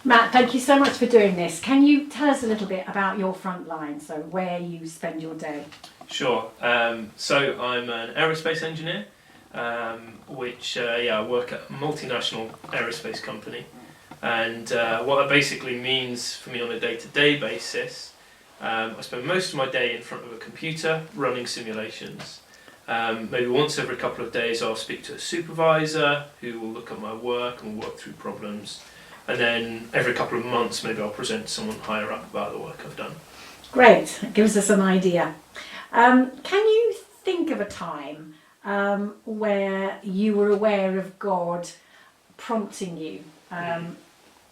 Matt, thank you so much for doing this. Can you tell us a little bit about your front line, so where you spend your day? Sure. So I'm an aerospace engineer, I work at a multinational aerospace company. And what that basically means for me on a day-to-day basis, I spend most of my day in front of a computer running simulations. Maybe once every couple of days I'll speak to a supervisor who will look at my work and work through problems. And then every couple of months maybe I'll present to someone higher up about the work I've done. Great, that gives us an idea. Can you think of a time where you were aware of God prompting you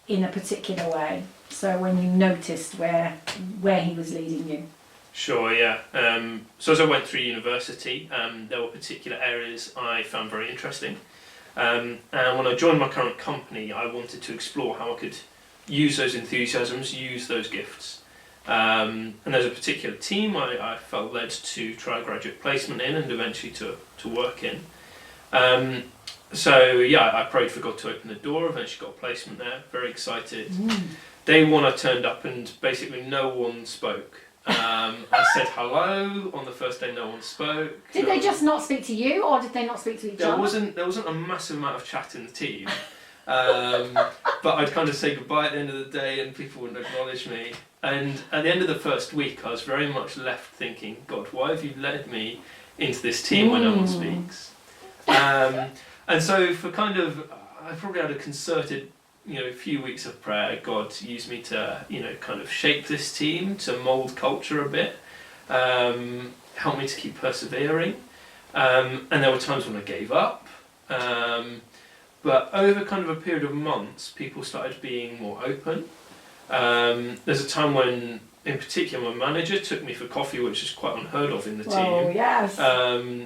in a particular way? So when you noticed where he was leading you? Sure, yeah. So as I went through university, there were particular areas I found very interesting. And when I joined my current company, I wanted to explore how I could use those enthusiasms, use those gifts. And there's a particular team I felt led to try a graduate placement in and eventually to work in. I prayed for God to open the door, eventually got a placement there, very excited. Day one I turned up and basically no one spoke. I said hello on the first day, no one spoke. Did they just not speak to you, or did they not speak to each other? There wasn't a massive amount of chat in the team. But I'd kind of say goodbye at the end of the day and people wouldn't acknowledge me. And at the end of the first week I was very much left thinking, God, why have you led me into this team where no one speaks? And so for I probably had a concerted few weeks of prayer. God used me to kind of shape this team, to mould culture a bit, help me to keep persevering. And there were times when I gave up. But over kind of a period of months, people started being more open. There's a time when, in particular, my manager took me for coffee, which is quite unheard of in the team. Oh, yes.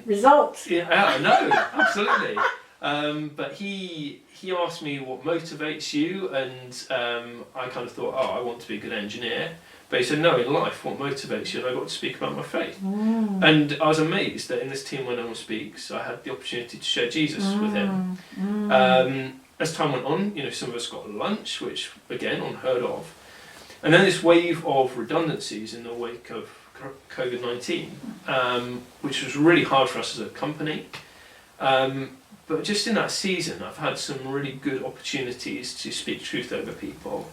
Results. Yeah, I know, absolutely. But he asked me what motivates you, and I kind of thought, I want to be a good engineer. But he said, no, in life, what motivates you? And I got to speak about my faith. And I was amazed that in this team where no one speaks, I had the opportunity to share Jesus with him. As time went on, some of us got lunch, which, again, unheard of. And then this wave of redundancies in the wake of COVID-19, which was really hard for us as a company. But just in that season, I've had some really good opportunities to speak truth over people.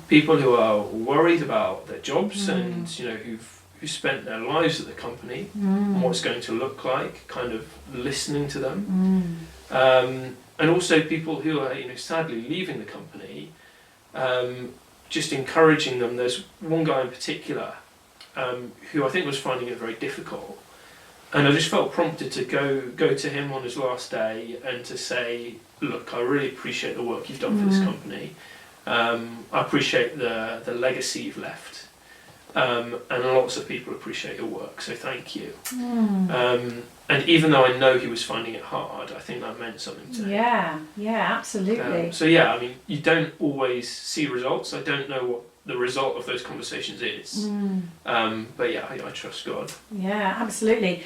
People who are worried about their jobs and who spent their lives at the company and what it's going to look like, kind of listening to them. And also people who are sadly leaving the company, just encouraging them. There's one guy in particular who I think was finding it very difficult. And I just felt prompted to go to him on his last day and to say, look, I really appreciate the work you've done for this company. I appreciate the legacy you've left. And lots of people appreciate your work, so thank you. And even though I know he was finding it hard, I think that meant something to him. Yeah, absolutely. You don't always see results. I don't know what the result of those conversations is. I trust God. Yeah, absolutely.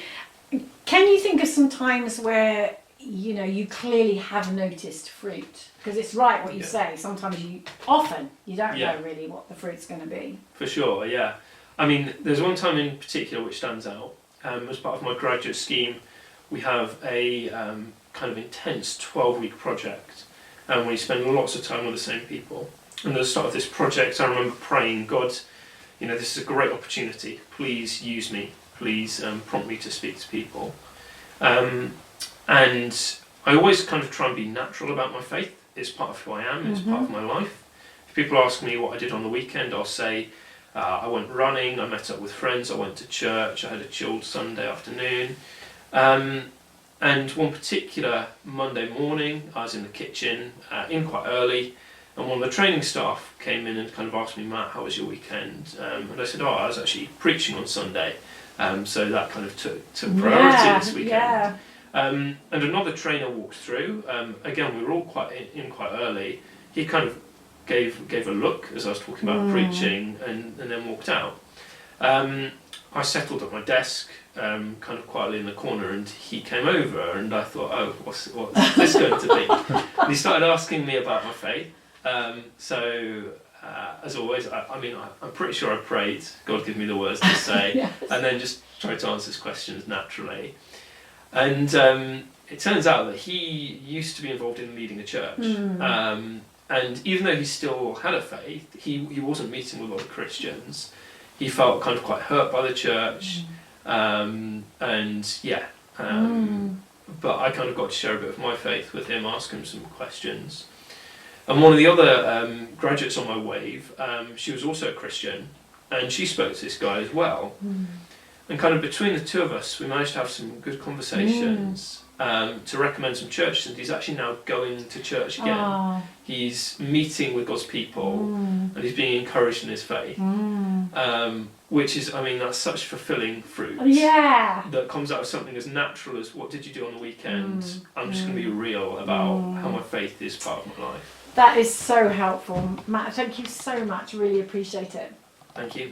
Can you think of some times where you clearly have noticed fruit? Because it's right what you say. Sometimes you don't know really what the fruit's going to be. For sure, yeah. I mean, there's one time in particular which stands out. As part of my graduate scheme, we have a kind of intense 12-week project, and we spend lots of time with the same people. And at the start of this project, I remember praying, God, this is a great opportunity. Please use me. Please prompt me to speak to people. And I always kind of try and be natural about my faith. It's part of who I am. It's part of my life. If people ask me what I did on the weekend, I'll say, I went running, I met up with friends, I went to church, I had a chilled Sunday afternoon. And one particular Monday morning, I was in the kitchen, in quite early, and one of the training staff came in and kind of asked me, Matt, how was your weekend? And I said, I was actually preaching on Sunday, so that kind of took priority this weekend. And another trainer walked through. Again, we were all quite early. He kind of gave a look as I was talking about preaching, and then walked out. I settled at my desk, kind of quietly in the corner, and he came over, and I thought, what's this going to be? And he started asking me about my faith. As always, I'm pretty sure I prayed, God give me the words to say, Yes. and then just tried to answer his questions naturally. And it turns out that he used to be involved in leading a church. And even though he still had a faith, he wasn't meeting with a lot of Christians. He felt kind of quite hurt by the church. But I kind of got to share a bit of my faith with him, ask him some questions. And one of the other graduates on my wave, she was also a Christian, and she spoke to this guy as well. And kind of between the two of us, we managed to have some good conversations to recommend some churches, and he's actually now going to church again. He's meeting with God's people, and he's being encouraged in his faith. Which is, that's such fulfilling fruit. Yeah. That comes out of something as natural as, what did you do on the weekend? I'm just going to be real about how my faith is part of my life. That is so helpful. Matt, thank you so much. Really appreciate it. Thank you.